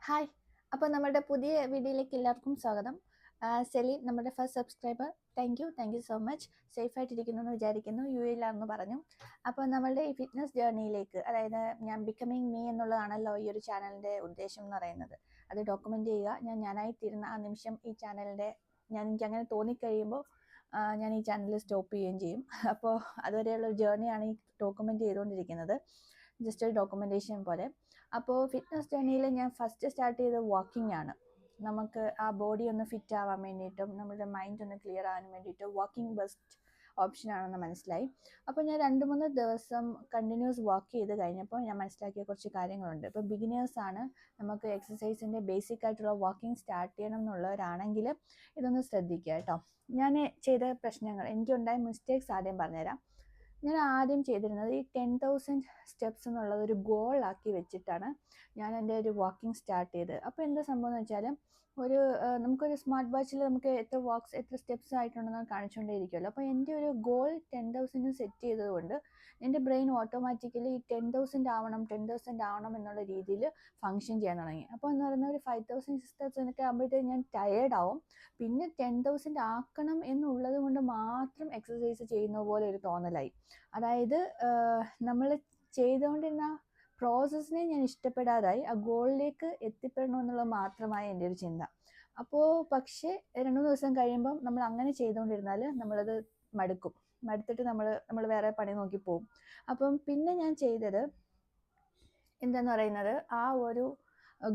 Hi. അപ്പോൾ നമ്മുടെ പുതിയ വീഡിയോയിലേക്ക് എല്ലാവർക്കും സ്വാഗതം. സെലീൻ നമ്മുടെ first subscriber. Thank you so much. സേഫായിട്ടിരിക്കുന്നു എന്ന് വിചാരിക്കുന്നു. UAE-ലാണെന്ന് പറഞ്ഞു. അപ്പോൾ നമ്മളുടെ ഈ ഫിറ്റ്നസ് ജേർണിയിലേക്ക്, അതായത് ഞാൻ ബിക്കമിങ് മീ എന്നുള്ളതാണല്ലോ ഈ ഒരു ചാനലിൻ്റെ ഉദ്ദേശം എന്ന് പറയുന്നത്. അത് ഡോക്യുമെൻ്റ് ചെയ്യുക. ഞാനായിത്തീരുന്ന ആ നിമിഷം ഈ ചാനലിൻ്റെ എനിക്കങ്ങനെ തോന്നിക്കഴിയുമ്പോൾ ഞാൻ ഈ ചാനൽ സ്റ്റോപ്പ് ചെയ്യുകയും ചെയ്യും. അപ്പോൾ അതുവരെയുള്ള ഒരു ജേർണിയാണ് ഈ ഡോക്യുമെൻ്റ് ചെയ്തുകൊണ്ടിരിക്കുന്നത്. ജസ്റ്റ് ഒരു ഡോക്യുമെൻറ്റേഷൻ പോലെ. അപ്പോൾ ഫിറ്റ്നസ് ജേർണിയിൽ ഞാൻ ഫസ്റ്റ് സ്റ്റാർട്ട് ചെയ്തത് വാക്കിംഗ് ആണ്. നമുക്ക് ആ ബോഡി ഒന്ന് ഫിറ്റ് ആവാൻ വേണ്ടിയിട്ടും നമ്മുടെ മൈൻഡ് ഒന്ന് ക്ലിയർ ആവാൻ വേണ്ടിയിട്ടും വാക്കിംഗ് ബെസ്റ്റ് ഓപ്ഷനാണെന്ന് മനസ്സിലായി. അപ്പോൾ ഞാൻ 2-3 ദിവസം കണ്ടിന്യൂസ് വാക്ക് ചെയ്ത് കഴിഞ്ഞപ്പോൾ ഞാൻ മനസ്സിലാക്കിയ കുറച്ച് കാര്യങ്ങളുണ്ട്. ഇപ്പോൾ ബിഗിനേഴ്സാണ്, നമുക്ക് എക്സസൈസിൻ്റെ ബേസിക് ആയിട്ടുള്ള വാക്കിംഗ് സ്റ്റാർട്ട് ചെയ്യണം എന്നുള്ളവരാണെങ്കിൽ ഇതൊന്ന് ശ്രദ്ധിക്കുക കേട്ടോ. ഞാൻ ചെയ്ത പ്രശ്നങ്ങൾ, എനിക്കുണ്ടായ മിസ്റ്റേക്സ് ആദ്യം പറഞ്ഞുതരാം. ഞാൻ ആദ്യം ചെയ്തിരുന്നത് ഈ 10,000 സ്റ്റെപ്സ് എന്നുള്ളത് ഒരു ഗോളാക്കി വെച്ചിട്ടാണ് ഞാൻ എൻ്റെ ഒരു വാക്കിംഗ് സ്റ്റാർട്ട് ചെയ്തത്. അപ്പോൾ എന്താ സംഭവം എന്ന് വെച്ചാൽ, നമുക്കൊരു സ്മാർട്ട് വാച്ചിൽ നമുക്ക് എത്ര സ്റ്റെപ്സ് ആയിട്ടുണ്ടെന്ന് കാണിച്ചുകൊണ്ടേ ഇരിക്കുമല്ലോ. അപ്പോൾ എൻ്റെ ഒരു ഗോൾ 10,000 സെറ്റ് ചെയ്തതുകൊണ്ട് എൻ്റെ ബ്രെയിൻ ഓട്ടോമാറ്റിക്കലി 10,000 ആവണം എന്നുള്ള രീതിയിൽ ഫങ്ഷൻ ചെയ്യാൻ തുടങ്ങി. അപ്പോൾ എന്ന് പറയുന്നത് ഒരു 5,000 സ്റ്റെപ്സ് ഒക്കെ ആകുമ്പോഴത്തേക്ക് ഞാൻ ടയേർഡ് ആവും. പിന്നെ 10,000 ആക്കണം എന്നുള്ളത് കൊണ്ട് മാത്രം എക്സസൈസ് ചെയ്യുന്ന പോലെ ഒരു തോന്നലായി. അതായത് നമ്മൾ ചെയ്തുകൊണ്ടിരുന്ന പ്രോസസ്സിനെ ഞാൻ ഇഷ്ടപ്പെടാതായി, ആ ഗോളിലേക്ക് എത്തിപ്പെടണമെന്നുള്ളത് മാത്രമായി എൻ്റെ ഒരു ചിന്ത. അപ്പോൾ പക്ഷേ 2-3 ദിവസം കഴിയുമ്പം നമ്മൾ അങ്ങനെ ചെയ്തുകൊണ്ടിരുന്നാൽ നമ്മളത് മടുത്തിട്ട് നമ്മൾ വേറെ പണി നോക്കി പോകും. അപ്പം പിന്നെ ഞാൻ ചെയ്തത് എന്താന്ന് പറയുന്നത്, ആ ഒരു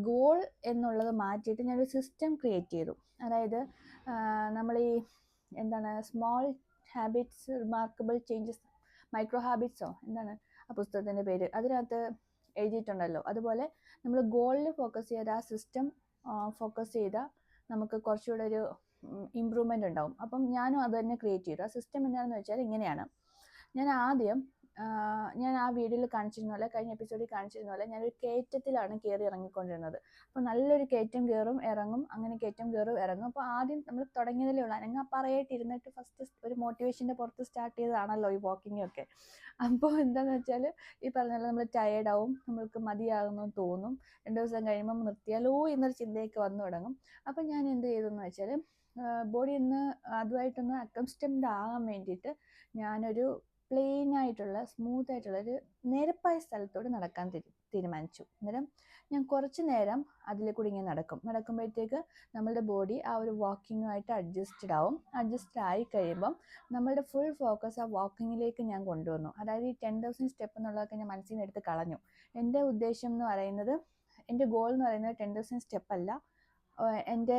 ഗോൾ എന്നുള്ളത് മാറ്റിയിട്ട് ഞാനൊരു സിസ്റ്റം ക്രിയേറ്റ് ചെയ്തു. അതായത് നമ്മൾ ഈ small habits remarkable changes, micro ഹാബിറ്റ്സോ എന്താണ് ആ പുസ്തകത്തിൻ്റെ പേര്, അതിനകത്ത് എഴുതിയിട്ടുണ്ടല്ലോ. അതുപോലെ നമ്മൾ ഗോളിൽ ഫോക്കസ് ചെയ്ത് ആ സിസ്റ്റം ഫോക്കസ് ചെയ്താൽ നമുക്ക് കുറച്ചുകൂടെ ഒരു ഇമ്പ്രൂവ്മെൻ്റ് ഉണ്ടാവും. അപ്പം ഞാനും അത് തന്നെ ക്രിയേറ്റ് ചെയ്തു. ആ സിസ്റ്റം എന്താണെന്ന് വെച്ചാൽ ഇങ്ങനെയാണ്. ഞാൻ ആ വീഡിയോയിൽ കാണിച്ചിരുന്ന പോലെ, കഴിഞ്ഞ എപ്പിസോഡിൽ കാണിച്ചിരുന്ന പോലെ, ഞാനൊരു കയറ്റത്തിലാണ് കയറി ഇറങ്ങിക്കൊണ്ടിരുന്നത്. അപ്പോൾ നല്ലൊരു കയറ്റം കയറും ഇറങ്ങും, അങ്ങനെ കയറ്റം കയറും ഇറങ്ങും. അപ്പോൾ ആദ്യം നമ്മൾ തുടങ്ങിയതിലേ ഉള്ളൂ അനങ്ങാപ്പാറയായിട്ട് ഇരുന്നിട്ട് ഫസ്റ്റ് ഒരു മോട്ടിവേഷൻ്റെ പുറത്ത് സ്റ്റാർട്ട് ചെയ്തതാണല്ലോ ഈ വാക്കിംഗ് ഒക്കെ. അപ്പോൾ എന്താണെന്ന് വെച്ചാൽ, ഈ പറഞ്ഞാൽ നമ്മൾ ടയേർഡാവും, നമ്മൾക്ക് മതിയാകുമെന്ന് തോന്നും. 2 ദിവസം കഴിയുമ്പം നിർത്തിയാലോ എന്നൊരു ചിന്തയൊക്കെ വന്നു തുടങ്ങും. അപ്പം ഞാൻ എന്ത് ചെയ്തെന്ന് വെച്ചാൽ, ബോഡി ഒന്ന് അതുമായിട്ടൊന്ന് അക്കംസ്റ്റംഡ് ആകാൻ വേണ്ടിയിട്ട് ഞാനൊരു പ്ലെയിൻ ആയിട്ടുള്ള സ്മൂത്ത് ആയിട്ടുള്ള ഒരു നിരപ്പായ സ്ഥലത്തോട് നടക്കാൻ തീരുമാനിച്ചു. അന്നേരം ഞാൻ കുറച്ച് നേരം അതിൽ കൂടി ഇങ്ങനെ നടക്കുമ്പോഴത്തേക്ക് നമ്മളുടെ ബോഡി ആ ഒരു വാക്കിങ്ങുമായിട്ട് അഡ്ജസ്റ്റഡ് ആയി കഴിയുമ്പം നമ്മളുടെ ഫുൾ ഫോക്കസ് ആ വാക്കിങ്ങിലേക്ക് ഞാൻ കൊണ്ടുവന്നു. അതായത് ഈ 10,000 സ്റ്റെപ്പ് എന്നുള്ളതൊക്കെ ഞാൻ മനസ്സിൽ നിന്ന് എടുത്ത് കളഞ്ഞു. എൻ്റെ ഉദ്ദേശം എന്ന് പറയുന്നത്, എൻ്റെ ഗോൾ എന്ന് പറയുന്നത് 10,000 സ്റ്റെപ്പ് അല്ല, എൻ്റെ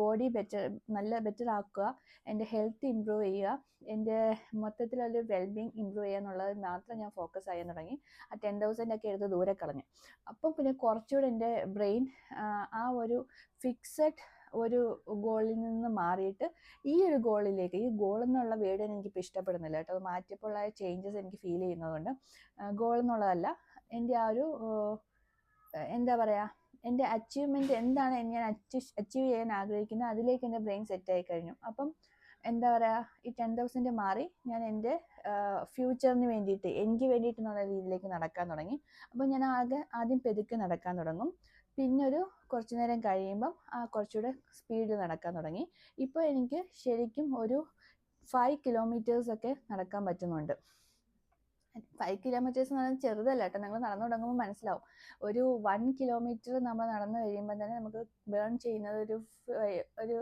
ബോഡി ബെറ്റർ ആക്കുക, എൻ്റെ ഹെൽത്ത് ഇമ്പ്രൂവ് ചെയ്യുക, എൻ്റെ മൊത്തത്തിലൊരു വെൽബീങ് ഇമ്പ്രൂവ് ചെയ്യുക എന്നുള്ളത് മാത്രം ഞാൻ ഫോക്കസ് ചെയ്യാൻ തുടങ്ങി. ആ 10,000 ഒക്കെ എടുത്ത് ദൂരെ കളഞ്ഞു. അപ്പം പിന്നെ കുറച്ചുകൂടെ എൻ്റെ ബ്രെയിൻ ആ ഒരു ഫിക്സഡ് ഒരു ഗോളിൽ നിന്ന് മാറിയിട്ട് ഈ ഒരു ഗോളിലേക്ക്, ഈ ഗോൾ എന്നുള്ള വേർഡ് എനിക്കിപ്പോൾ ഇഷ്ടപ്പെടുന്നില്ല കേട്ടോ, അത് മാറ്റിയപ്പോൾ ആ ചേഞ്ചസ് എനിക്ക് ഫീൽ ചെയ്യുന്നതുകൊണ്ട് ഗോൾ എന്നുള്ളതല്ല, എൻ്റെ ആ ഒരു എന്താ പറയുക, എൻ്റെ അച്ചീവ്മെൻറ്റ് എന്താണ് ഞാൻ അച്ചീവ് ചെയ്യാൻ ആഗ്രഹിക്കുന്നത്, അതിലേക്ക് എൻ്റെ ബ്രെയിൻ സെറ്റായി കഴിഞ്ഞു. അപ്പം എന്താ പറയുക, ഈ 10,000 മാറി ഞാൻ എൻ്റെ ഫ്യൂച്ചറിന് വേണ്ടിയിട്ട്, എനിക്ക് വേണ്ടിയിട്ടെന്നുള്ള രീതിയിലേക്ക് നടക്കാൻ തുടങ്ങി. അപ്പം ഞാൻ ആദ്യം പെതുക്കെ നടക്കാൻ തുടങ്ങും, പിന്നെ കുറച്ച് നേരം കഴിയുമ്പം കുറച്ചുകൂടെ സ്പീഡിൽ നടക്കാൻ തുടങ്ങി. ഇപ്പോൾ എനിക്ക് ശരിക്കും ഒരു 5 കിലോമീറ്റേഴ്സൊക്കെ നടക്കാൻ പറ്റുന്നുണ്ട്. 5 കിലോമീറ്റേഴ്സ് എന്ന് പറഞ്ഞാൽ ചെറുതല്ല കേട്ടോ, നിങ്ങൾ നടന്നു തുടങ്ങുമ്പോൾ മനസ്സിലാവും. ഒരു 1 കിലോമീറ്റർ നമ്മൾ നടന്നു കഴിയുമ്പോൾ തന്നെ നമുക്ക് ബേൺ ചെയ്യുന്നത് ഒരു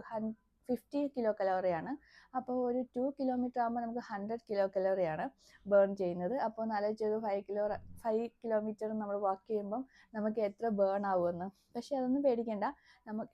50 കിലോ കലോറിയാണ്. അപ്പോൾ ഒരു 2 കിലോമീറ്റർ ആകുമ്പോൾ നമുക്ക് 100 കിലോ കലോറിയാണ് ബേൺ ചെയ്യുന്നത്. അപ്പോൾ ഒന്ന് ആലോചിച്ചത് 5 കിലോമീറ്റർ നമ്മൾ വാക്ക് ചെയ്യുമ്പം നമുക്ക് എത്ര ബേൺ ആവുമെന്ന്. പക്ഷേ അതൊന്നും പേടിക്കേണ്ട,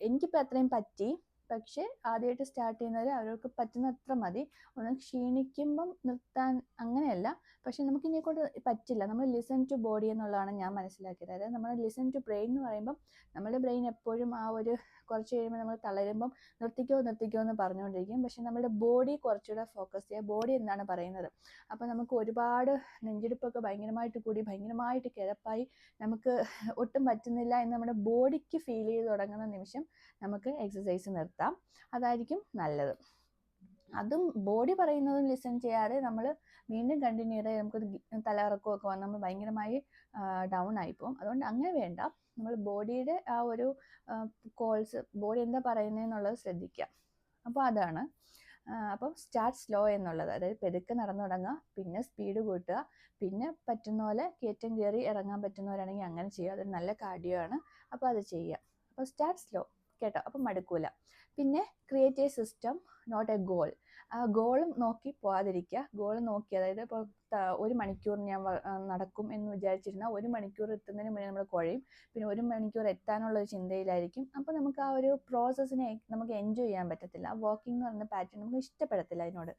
എനിക്കിപ്പോൾ അത്രയും പറ്റി. പക്ഷേ ആദ്യമായിട്ട് സ്റ്റാർട്ട് ചെയ്യുന്നവർ അവർക്ക് പറ്റുന്നത്ര മതി. ഒന്ന് ക്ഷീണിക്കുമ്പം നിർത്താൻ അങ്ങനെയല്ല, പക്ഷെ നമുക്ക് ഇതിനെക്കൊണ്ട് പറ്റില്ല. നമ്മൾ ലിസൺ ടു ബോഡി എന്നുള്ളതാണ് ഞാൻ മനസ്സിലാക്കിയത്. അതായത് നമ്മൾ ലിസൺ ടു ബ്രെയിൻ എന്ന് പറയുമ്പം നമ്മുടെ ബ്രെയിൻ എപ്പോഴും ആ ഒരു കുറച്ച് കഴിയുമ്പോൾ നമ്മൾ തളരുമ്പം നിർത്തിക്കോ എന്ന് പറഞ്ഞുകൊണ്ടിരിക്കും. പക്ഷെ നമ്മുടെ ബോഡി കുറച്ചുകൂടെ ഫോക്കസ് ചെയ്യുക, ബോഡി എന്താണ് പറയുന്നത്. അപ്പോൾ നമുക്ക് ഒരുപാട് നെഞ്ചെടുപ്പൊക്കെ ഭയങ്കരമായിട്ട് കൂടി, ഭയങ്കരമായിട്ട് കിടപ്പായി, നമുക്ക് ഒട്ടും പറ്റുന്നില്ല എന്ന് നമ്മുടെ ബോഡിക്ക് ഫീൽ ചെയ്ത് തുടങ്ങുന്ന നിമിഷം നമുക്ക് എക്സസൈസ് നിർത്താം. അതായിരിക്കും നല്ലത്. അതും ബോഡി പറയുന്നതും ലിസൺ ചെയ്യാതെ നമ്മൾ വീണ്ടും കണ്ടിന്യൂ ചെയ്താൽ നമുക്കൊരു തലകറക്കമൊക്കെ വന്ന് നമ്മൾ ഭയങ്കരമായി ഡൗൺ ആയിപ്പോവും. അതുകൊണ്ട് അങ്ങനെ വേണ്ട. നമ്മൾ ബോഡിയുടെ ആ ഒരു കോൾസ്, ബോഡി എന്താ പറയുന്നതെന്നുള്ളത് ശ്രദ്ധിക്കുക. അപ്പോൾ അതാണ്. അപ്പം സ്റ്റാർട്ട് സ്ലോ എന്നുള്ളത്, അതായത് പെതുക്കെ നടന്നു തുടങ്ങുക, പിന്നെ സ്പീഡ് കൂട്ടുക, പിന്നെ പറ്റുന്ന പോലെ കയറ്റം കയറി ഇറങ്ങാൻ പറ്റുന്നവരാണെങ്കിൽ അങ്ങനെ ചെയ്യുക. അതൊരു നല്ല കാർഡിയോ ആണ്. അപ്പോൾ അത് ചെയ്യുക. അപ്പോൾ സ്റ്റാർട്ട് സ്ലോ കേട്ടോ, അപ്പം മടുക്കൂല. പിന്നെ create a system, not a goal. ഗോളും നോക്കി പോകാതിരിക്കുക. ഗോൾ നോക്കി, അതായത് ഇപ്പോൾ 1 മണിക്കൂർ ഞാൻ നടക്കും എന്ന് വിചാരിച്ചിരുന്നാൽ 1 മണിക്കൂർ എത്തുന്നതിന് മുന്നേ നമ്മൾ കുഴയും. പിന്നെ 1 മണിക്കൂർ എത്താനുള്ള ഒരു ചിന്തയിലായിരിക്കും. അപ്പോൾ നമുക്ക് ആ ഒരു പ്രോസസ്സിനെ നമുക്ക് എൻജോയ് ചെയ്യാൻ പറ്റത്തില്ല. ആ വാക്കിംഗ് എന്ന് പറയുന്ന പാറ്റേൺ നമുക്ക് ഇഷ്ടപ്പെടത്തില്ല. അതിനോട്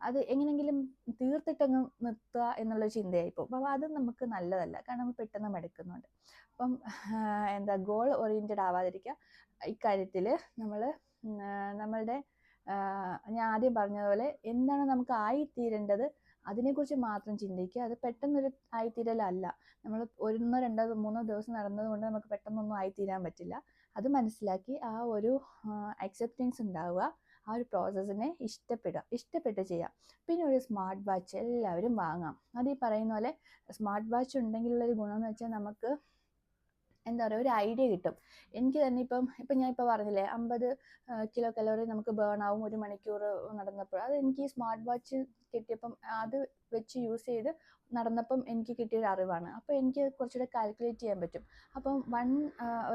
അത് എങ്ങനെയെങ്കിലും തീർത്തിട്ടങ്ങ് നിർത്തുക എന്നുള്ളൊരു ചിന്തയായിപ്പോൾ. അപ്പോൾ അത് നമുക്ക് നല്ലതല്ല, കാരണം നമ്മൾ പെട്ടെന്ന് മടുക്കുന്നുണ്ട്. അപ്പം എന്താ, ഗോൾ ഓറിയൻറ്റഡ് ആവാതിരിക്കുക. ഇക്കാര്യത്തിൽ നമ്മളുടെ ഞാൻ ആദ്യം പറഞ്ഞതുപോലെ എന്താണ് നമുക്ക് ആയിത്തീരേണ്ടത് അതിനെക്കുറിച്ച് മാത്രം ചിന്തിക്കുക. അത് പെട്ടെന്നൊരു ആയിത്തീരലല്ല. നമ്മൾ 1, 2, 3 ദിവസം നടന്നത് കൊണ്ട് നമുക്ക് പെട്ടെന്നൊന്നും ആയിത്തീരാൻ പറ്റില്ല. അത് മനസ്സിലാക്കി ആ ഒരു അക്സെപ്റ്റൻസ് ഉണ്ടാവുക. ആ ഒരു പ്രോസസ്സിനെ ഇഷ്ടപ്പെട്ട് ചെയ്യാം. പിന്നെ ഒരു സ്മാർട്ട് വാച്ച് എല്ലാവരും വാങ്ങാം. അത് ഈ പറയുന്ന പോലെ സ്മാർട്ട് വാച്ച് ഉണ്ടെങ്കിലുള്ളൊരു ഗുണമെന്ന് വെച്ചാൽ നമുക്ക് എന്താ പറയുക, ഒരു ഐഡിയ കിട്ടും. എനിക്ക് തന്നെ ഇപ്പം ഞാൻ ഇപ്പോൾ പറഞ്ഞില്ലേ 50 കിലോ കലോറി നമുക്ക് ബേൺ ആവും 1 മണിക്കൂർ നടന്നപ്പോൾ. അത് എനിക്ക് ഈ സ്മാർട്ട് വാച്ച് കിട്ടിയപ്പം അത് വെച്ച് യൂസ് ചെയ്ത് നടന്നപ്പം എനിക്ക് കിട്ടിയൊരു അറിവാണ്. അപ്പോൾ എനിക്ക് കുറച്ചുകൂടെ കാൽക്കുലേറ്റ് ചെയ്യാൻ പറ്റും. അപ്പം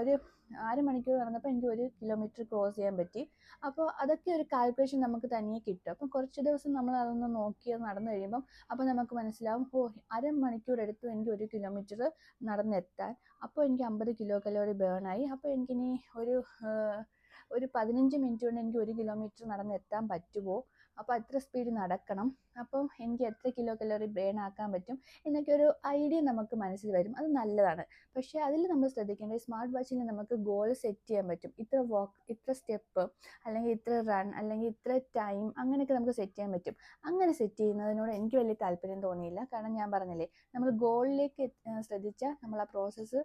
ഒരു 1/2 മണിക്കൂർ നടന്നപ്പോൾ എനിക്ക് 1 കിലോമീറ്റർ ക്രോസ് ചെയ്യാൻ പറ്റി. അപ്പോൾ അതൊക്കെ ഒരു കാൽക്കുലേഷൻ നമുക്ക് തനിയെ കിട്ടും. അപ്പം കുറച്ച് ദിവസം നമ്മൾ അതൊന്ന് നോക്കി നടന്നു കഴിയുമ്പം അപ്പോൾ നമുക്ക് മനസ്സിലാവും, 1/2 മണിക്കൂർ എടുത്തു എനിക്ക് 1 കിലോമീറ്റർ നടന്നെത്താൻ. അപ്പോൾ എനിക്ക് 50 കിലോ കലോറി ബേൺ ആയി. അപ്പോൾ എനിക്കിനി ഒരു 15 മിനിറ്റ് കൊണ്ട് എനിക്ക് 1 കിലോമീറ്റർ നടന്നെത്താൻ പറ്റുമോ? അപ്പോൾ എത്ര സ്പീഡ് നടക്കണം? അപ്പം എനിക്ക് എത്ര കിലോ കലോറി ബേൺ ആക്കാൻ പറ്റും എന്നൊക്കെ ഒരു ഐഡിയ നമുക്ക് മനസ്സിൽ വരും. അത് നല്ലതാണ്. പക്ഷേ അതിൽ നമ്മൾ ശ്രദ്ധിക്കേണ്ടത്, സ്മാർട്ട് വാച്ചിൽ നമുക്ക് ഗോൾ സെറ്റ് ചെയ്യാൻ പറ്റും. ഇത്ര വാക്ക്, ഇത്ര സ്റ്റെപ്പ്, അല്ലെങ്കിൽ ഇത്ര റൺ, അല്ലെങ്കിൽ ഇത്ര ടൈം, അങ്ങനെയൊക്കെ നമുക്ക് സെറ്റ് ചെയ്യാൻ പറ്റും. അങ്ങനെ സെറ്റ് ചെയ്യുന്നതിനോട് എനിക്ക് വലിയ താല്പര്യം തോന്നിയില്ല. കാരണം ഞാൻ പറഞ്ഞില്ലേ, നമ്മൾ ഗോളിലേക്ക് ശ്രദ്ധിച്ചാൽ നമ്മൾ ആ പ്രോസസ്സ്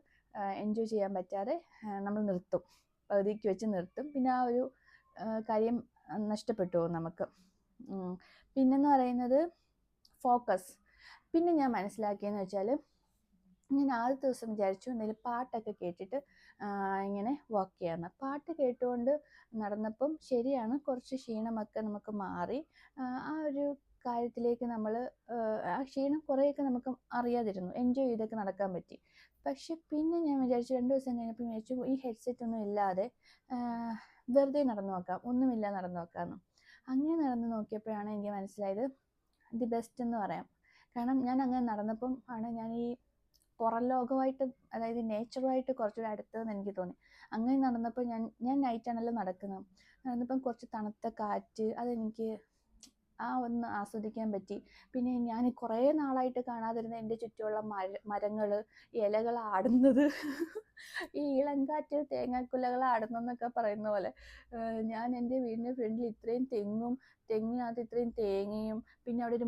എൻജോയ് ചെയ്യാൻ പറ്റാതെ നമ്മൾ നിർത്തും, പകുതിക്ക് വെച്ച് നിർത്തും. പിന്നെ ആ ഒരു കാര്യം നഷ്ടപ്പെട്ടു പോകും നമുക്ക്. പിന്നെന്ന് പറയുന്നത് ഫോക്കസ്. പിന്നെ ഞാൻ മനസ്സിലാക്കിയെന്ന് വെച്ചാൽ, ഞാൻ ആദ്യത്തെ ദിവസം വിചാരിച്ചു എന്തെങ്കിലും പാട്ടൊക്കെ കേട്ടിട്ട് ഇങ്ങനെ വാക്ക് ചെയ്യാമെന്ന്. പാട്ട് കേട്ടുകൊണ്ട് നടന്നപ്പം ശരിയാണ്, കുറച്ച് ക്ഷീണമൊക്കെ നമുക്ക് മാറി. ആ ഒരു കാര്യത്തിലേക്ക് നമ്മൾ ആ ക്ഷീണം കുറേയൊക്കെ നമുക്ക് അറിയാതിരുന്നു, എൻജോയ് ചെയ്തൊക്കെ നടക്കാൻ പറ്റി. പക്ഷെ പിന്നെ ഞാൻ വിചാരിച്ചു, 2 ദിവസം കഴിഞ്ഞപ്പോൾ വിചാരിച്ചു ഈ ഹെഡ്സെറ്റ് ഒന്നും ഇല്ലാതെ വെറുതെ നടന്നു നോക്കാം, ഒന്നുമില്ല നടന്നു നോക്കാമെന്ന്. അങ്ങനെ നടന്നു നോക്കിയപ്പോഴാണ് എനിക്ക് മനസ്സിലായത് ദി ബെസ്റ്റ് എന്ന് പറയാം. കാരണം ഞാൻ അങ്ങനെ നടന്നപ്പം ആണ് ഞാൻ ഈ പുറം ലോകമായിട്ട്, അതായത് നേച്ചറുമായിട്ട് കുറച്ചുകൂടെ അടുത്തതെന്ന് എനിക്ക് തോന്നി. അങ്ങനെ നടന്നപ്പോൾ ഞാൻ നൈറ്റാണല്ലോ നടക്കുന്നത്. നടന്നപ്പം കുറച്ച് തണുത്ത കാറ്റ്, അതെനിക്ക് ഒന്ന് ആസ്വദിക്കാൻ പറ്റി. പിന്നെ ഞാൻ കുറേ നാളായിട്ട് കാണാതിരുന്ന എൻ്റെ ചുറ്റുമുള്ള മരങ്ങൾ, ഇലകൾ ആടുന്നത്, ഈ ഇളം കാറ്റിൽ തേങ്ങാക്കുലകൾ ആടുന്നെന്നൊക്കെ പറയുന്ന പോലെ ഞാൻ എൻ്റെ വീടിൻ്റെ ഫ്രണ്ടിൽ ഇത്രയും തെങ്ങിനകത്ത് ഇത്രയും തേങ്ങയും, പിന്നെ അവിടെ ഒരു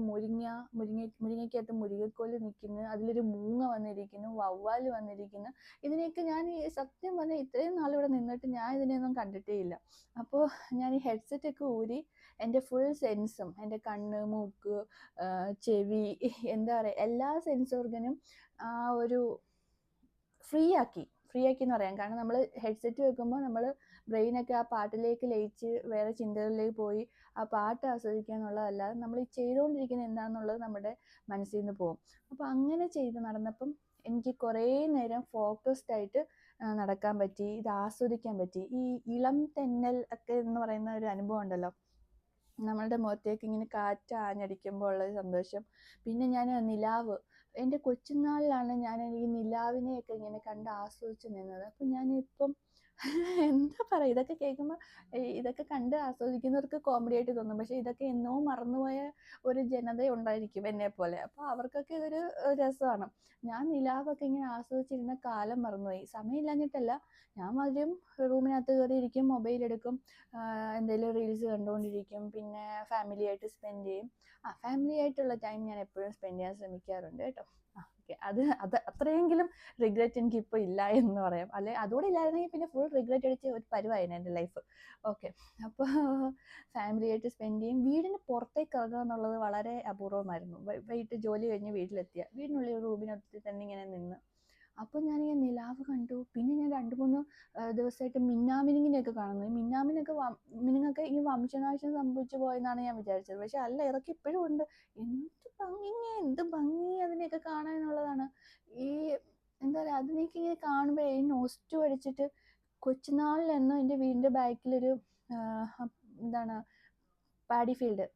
മുരിങ്ങയ്ക്കകത്ത് മുരിങ്ങക്കോല് നിൽക്കുന്നു, അതിലൊരു മൂങ്ങ വന്നിരിക്കുന്നു, വവ്വാൽ വന്നിരിക്കുന്നു. ഇതിനെയൊക്കെ ഞാൻ സത്യം പറഞ്ഞാൽ ഇത്രയും നാളിവിടെ നിന്നിട്ട് ഞാൻ ഇതിനെയൊന്നും കണ്ടിട്ടേ ഇല്ല. അപ്പോൾ ഞാൻ ഈ ഹെഡ്സെറ്റൊക്കെ ഊരി എൻ്റെ ഫുൾ സെൻസും, എൻ്റെ കണ്ണ്, മൂക്ക്, ചെവി, എന്താ പറയുക, എല്ലാ സെൻസ് ഓർഗനും ആ ഒരു ഫ്രീ ആക്കി എന്ന് പറയാം. കാരണം നമ്മൾ ഹെഡ്സെറ്റ് വെക്കുമ്പോൾ നമ്മൾ ബ്രെയിനൊക്കെ ആ പാട്ടിലേക്ക് ലയിച്ച് വേറെ ചിന്തകളിലേക്ക് പോയി ആ പാട്ട് ആസ്വദിക്കുക എന്നുള്ളതല്ലാതെ നമ്മൾ ഈ ചെയ്തുകൊണ്ടിരിക്കുന്നത് എന്താണെന്നുള്ളത് നമ്മുടെ മനസ്സിൽ നിന്ന് പോകും. അപ്പോൾ അങ്ങനെ ചെയ്ത് നടന്നപ്പം എനിക്ക് കുറേ നേരം ഫോക്കസ്ഡ് ആയിട്ട് നടക്കാൻ പറ്റി, ഇത് ആസ്വദിക്കാൻ പറ്റി. ഈ ഇളം തെന്നൽ ഒക്കെ എന്ന് പറയുന്ന ഒരു അനുഭവം ഉണ്ടല്ലോ, നമ്മളുടെ മുഖത്തേക്ക് ഇങ്ങനെ കാറ്റ് ആഞ്ഞടിക്കുമ്പോൾ ഉള്ള സന്തോഷം. പിന്നെ ഞാൻ നിലാവ്, എൻ്റെ കൊച്ചുനാളിലാണ് ഞാൻ ഈ നിലാവിനെയൊക്കെ ഇങ്ങനെ കണ്ട് ആസ്വദിച്ച് നിന്നത്. അപ്പം ഞാനിപ്പം എന്താ പറയുക, ഇതൊക്കെ കേൾക്കുമ്പോൾ ഇതൊക്കെ കണ്ട് ആസ്വദിക്കുന്നവർക്ക് കോമഡി ആയിട്ട് തോന്നും. പക്ഷേ ഇതൊക്കെ എന്നോ മറന്നുപോയ ഒരു ജനത ഉണ്ടായിരിക്കും എന്നെപ്പോലെ. അപ്പോൾ അവർക്കൊക്കെ ഇതൊരു രസമാണ്. ഞാൻ നിലാവൊക്കെ ഇങ്ങനെ ആസ്വദിച്ചിരുന്ന കാലം മറന്നുപോയി. സമയമില്ലാഞ്ഞിട്ടല്ല, ഞാൻ ആദ്യം റൂമിനകത്ത് കയറിയിരിക്കും, മൊബൈൽ എടുക്കും, എന്തെങ്കിലും റീൽസ് കണ്ടുകൊണ്ടിരിക്കും, പിന്നെ ഫാമിലി ആയിട്ട് സ്പെൻഡ് ചെയ്യും. ഫാമിലി ആയിട്ടുള്ള ടൈം ഞാൻ എപ്പോഴും സ്പെൻഡ് ചെയ്യാൻ ശ്രമിക്കാറുണ്ട് കേട്ടോ. അത് അത് അത്രയെങ്കിലും റിഗ്രറ്റ് എനിക്ക് ഇപ്പോൾ ഇല്ല എന്ന് പറയാം. അല്ലെ അതുകൂടെ ഇല്ലായിരുന്നെങ്കിൽ പിന്നെ ഫുൾ റിഗ്രറ്റ് അടിച്ച് ഒരു പരുവായിരുന്നു എൻ്റെ ലൈഫ്. ഓക്കെ, അപ്പോൾ ഫാമിലിയായിട്ട് സ്പെൻഡ് ചെയ്യും. വീടിന് പുറത്തേക്ക് ഇറങ്ങുക എന്നുള്ളത് വളരെ അപൂർവമായിരുന്നു. വൈകിട്ട് ജോലി കഴിഞ്ഞ് വീട്ടിലെത്തിയ വീടിനുള്ളിൽ റൂമിനൊത്തി തന്നെ ഇങ്ങനെ നിന്ന് അപ്പോൾ ഞാനിങ്ങനെ നിലാവ് കണ്ടു. പിന്നെ ഞാൻ 2-3 ദിവസമായിട്ട് മിന്നാമിനുങ്ങിനെയൊക്കെ കാണുന്നു. മിനുങ്ങൊക്കെ ഈ വംശനാശം സംഭവിച്ചു പോയെന്നാണ് ഞാൻ വിചാരിച്ചത്. പക്ഷെ അല്ല, ഇതൊക്കെ ഇപ്പോഴും ഉണ്ട്. എന്ത് ഭംഗി അതിനെയൊക്കെ കാണാനുള്ളതാണ്. ഈ എന്താ പറയുക, അതിനെയൊക്കെ ഇങ്ങനെ കാണുമ്പോഴേ നൊസ്റ്റു അടിച്ചിട്ട് കൊച്ചുനാളിലെന്നോ എൻ്റെ വീടിൻ്റെ ബാക്കിലൊരു എന്താണ് പാഡി ഫീൽഡ്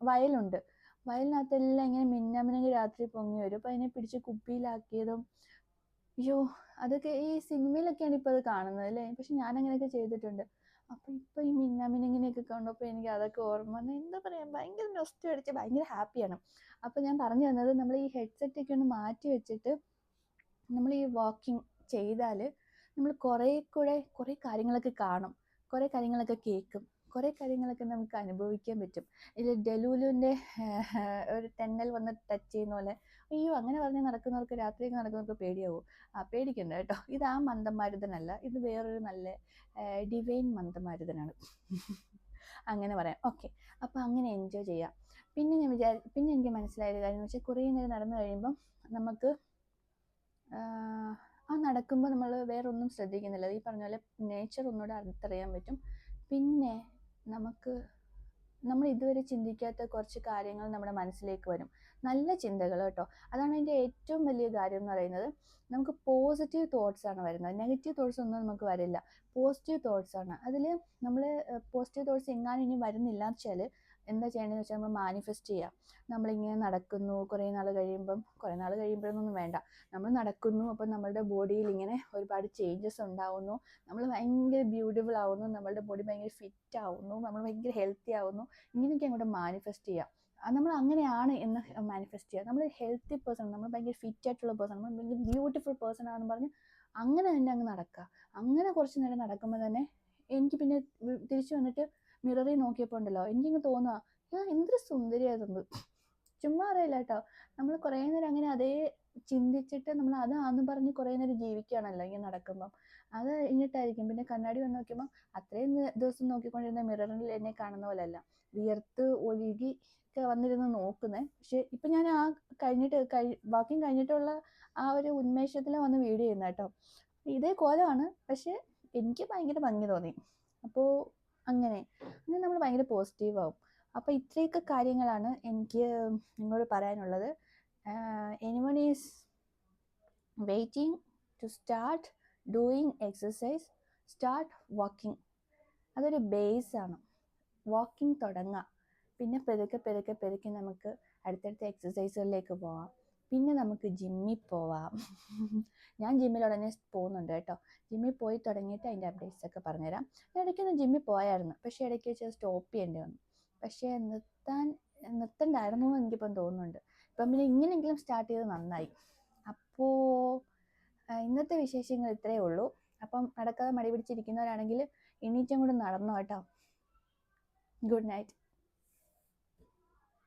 വയലുണ്ട്. വയലിനകത്തെല്ലാം ഇങ്ങനെ മിന്നാമിനുങ്ങ് രാത്രി പൊങ്ങി വരും. അപ്പോൾ അതിനെ പിടിച്ച് കുപ്പിയിലാക്കിയതും, അയ്യോ, അതൊക്കെ ഈ സിനിമയിലൊക്കെയാണ് ഇപ്പോൾ അത് കാണുന്നത് അല്ലേ. പക്ഷെ ഞാൻ അങ്ങനെയൊക്കെ ചെയ്തിട്ടുണ്ട്. അപ്പോൾ ഇപ്പോൾ ഈ മിന്നാമിനുങ്ങിനെയൊക്കെ കണ്ടപ്പോൾ എനിക്ക് അതൊക്കെ ഓർമ്മ വന്ന് എന്താ പറയുക, ഭയങ്കര നൊസ്റ്റു അടിച്ച് ഭയങ്കര ഹാപ്പിയാണ്. അപ്പോൾ ഞാൻ പറഞ്ഞു തന്നത്, നമ്മൾ ഈ ഹെഡ്സെറ്റൊക്കെ ഒന്ന് മാറ്റി വെച്ചിട്ട് നമ്മൾ ഈ വാക്കിംഗ് ചെയ്താൽ നമ്മൾ കുറേ കാര്യങ്ങളൊക്കെ കാണും, കുറേ കാര്യങ്ങളൊക്കെ കേൾക്കും, കുറേ കാര്യങ്ങളൊക്കെ നമുക്ക് അനുഭവിക്കാൻ പറ്റും. ഇതിൽ ഡെലൂലുവിൻ്റെ ഒരു തെന്നൽ വന്ന് ടച്ച് ചെയ്യുന്ന പോലെ. അയ്യോ, അങ്ങനെ പറഞ്ഞ് നടക്കുന്നവർക്ക് രാത്രിയൊക്കെ നടക്കുന്നവർക്ക് പേടിയാവും. പേടിക്കണ്ട കേട്ടോ, ഇത് ആ മന്ദമാരുതനല്ല, ഇത് വേറൊരു നല്ല ഡിവൈൻ മന്ദമാരുതനാണ്. അങ്ങനെ പറയാം. ഓക്കെ, അപ്പോൾ അങ്ങനെ എൻജോയ് ചെയ്യാം. പിന്നെ എനിക്ക് മനസ്സിലായൊരു കാര്യം എന്ന് വെച്ചാൽ, കുറേ നേരം നടന്നു കഴിയുമ്പം നമുക്ക് നടക്കുമ്പോൾ നമ്മൾ വേറെ ഒന്നും ശ്രദ്ധിക്കുന്നില്ല. ഈ പറഞ്ഞ പോലെ നേച്ചർ ഒന്നുകൂടെ അടുത്തറിയാൻ പറ്റും. പിന്നെ നമ്മൾ ഇതുവരെ ചിന്തിക്കാത്ത കുറച്ച് കാര്യങ്ങൾ നമ്മുടെ മനസ്സിലേക്ക് വരും. നല്ല ചിന്തകൾ കേട്ടോ. അതാണ് അതിൻ്റെ ഏറ്റവും വലിയ കാര്യം എന്ന് പറയുന്നത്. നമുക്ക് പോസിറ്റീവ് തോട്ട്സ് ആണ് വരുന്നത്. നെഗറ്റീവ് തോട്ട്സ് ഒന്നും നമുക്ക് വരില്ല. പോസിറ്റീവ് തോട്ട്സ് ആണ്. അതിൽ നമ്മൾ പോസിറ്റീവ് തോട്ട്സ് എങ്ങാനും ഇനി വരുന്നില്ല എന്ന് വെച്ചാൽ എന്താ ചെയ്യേണ്ടതെന്ന് വെച്ചാൽ നമ്മൾ മാനിഫെസ്റ്റ് ചെയ്യുക. നമ്മളിങ്ങനെ നടക്കുന്നു, കുറേ നാൾ കഴിയുമ്പോഴൊന്നും വേണ്ട, നമ്മൾ നടക്കുന്നു. അപ്പം നമ്മളുടെ ബോഡിയിൽ ഇങ്ങനെ ഒരുപാട് ചേഞ്ചസ് ഉണ്ടാവുന്നു. നമ്മൾ ഭയങ്കര ബ്യൂട്ടിഫുൾ ആവുന്നു, നമ്മളുടെ ബോഡി ഭയങ്കര ഫിറ്റ് ആവുന്നു, നമ്മൾ ഭയങ്കര ഹെൽത്തി ആവുന്നു. ഇങ്ങനെയൊക്കെ അങ്ങോട്ട് മാനിഫെസ്റ്റ് ചെയ്യുക. നമ്മൾ അങ്ങനെയാണ് എന്ന് മാനിഫെസ്റ്റ് ചെയ്യുക. നമ്മൾ ഹെൽത്തി പേഴ്സൺ, നമ്മൾ ഭയങ്കര ഫിറ്റ് ആയിട്ടുള്ള പേഴ്സൺ, നമ്മൾ ഭയങ്കര ബ്യൂട്ടിഫുൾ പേഴ്സൺ ആണെന്ന് പറഞ്ഞ് അങ്ങനെ തന്നെ അങ്ങ് നടക്കുക. അങ്ങനെ കുറച്ച് നേരം നടക്കുമ്പോൾ തന്നെ എനിക്ക് പിന്നെ തിരിച്ചു വന്നിട്ട് മിററിൽ നോക്കിയപ്പോൾ ഉണ്ടല്ലോ, എനിക്കിങ്ങ് തോന്നുക, എന്തൊരു സുന്ദരിയായിരുന്നു. ചുമ്മാ അറിയില്ല കേട്ടോ, നമ്മൾ കുറേ നേരം അങ്ങനെ അതേ ചിന്തിച്ചിട്ട് നമ്മൾ അതാന്ന് പറഞ്ഞ് കുറേ നേരം ജീവിക്കുകയാണല്ലോ ഇങ്ങനെ നടക്കുമ്പം. അത് കഴിഞ്ഞിട്ടായിരിക്കും പിന്നെ കണ്ണാടി വന്ന് നോക്കുമ്പോൾ അത്രയും ദിവസം നോക്കിക്കൊണ്ടിരുന്ന മിററിൽ എന്നെ കാണുന്ന പോലെയല്ല, വിയർത്ത് ഒഴുകി ഒക്കെ വന്നിരുന്ന് നോക്കുന്നത്. പക്ഷെ ഇപ്പം ഞാൻ വാക്കിങ് കഴിഞ്ഞിട്ടുള്ള ആ ഒരു ഉന്മേഷത്തിൽ വന്ന് വീഡിയോ ചെയ്യുന്ന കേട്ടോ. ഇതേ കോലമാണ്, പക്ഷെ എനിക്ക് ഭയങ്കര ഭംഗി തോന്നി. അപ്പോൾ അങ്ങനെ നമ്മൾ ഭയങ്കര പോസിറ്റീവ് ആവും. അപ്പോൾ ഇത്രയൊക്കെ കാര്യങ്ങളാണ് എനിക്ക് നിങ്ങളോട് പറയാനുള്ളത്. Anyone is waiting to start doing exercise, start walking. അതൊരു ബേസാണ്. വാക്കിംഗ് തുടങ്ങുക, പിന്നെ പെരുക്കെ നമുക്ക് അടുത്തടുത്ത എക്സസൈസുകളിലേക്ക് പോവാം. പിന്നെ നമുക്ക് ജിമ്മിൽ പോവാം. ഞാൻ ജിമ്മിൽ ഉടനെ പോകുന്നുണ്ട് കേട്ടോ. ജിമ്മിൽ പോയി തുടങ്ങിയിട്ട് അതിൻ്റെ അപ്ഡേറ്റ്സ് ഒക്കെ പറഞ്ഞുതരാം. ഞാൻ ഇടയ്ക്കൊന്ന് ജിമ്മിൽ പോയായിരുന്നു, പക്ഷേ ഇടയ്ക്ക് വെച്ച് സ്റ്റോപ്പ് ചെയ്യേണ്ടി വന്നു. പക്ഷേ നിർത്തണ്ടായിരുന്നു എന്ന് എനിക്കിപ്പം തോന്നുന്നുണ്ട്. ഇപ്പം പിന്നെ ഇങ്ങനെയെങ്കിലും സ്റ്റാർട്ട് ചെയ്ത് നന്നായി. അപ്പോൾ ഇന്നത്തെ വിശേഷങ്ങൾ ഇത്രയേ ഉള്ളൂ. അപ്പം നടക്കാതെ മടി പിടിച്ചിരിക്കുന്നവരാണെങ്കിൽ എണീറ്റും കൂടെ നടന്നു കേട്ടോ. Good night.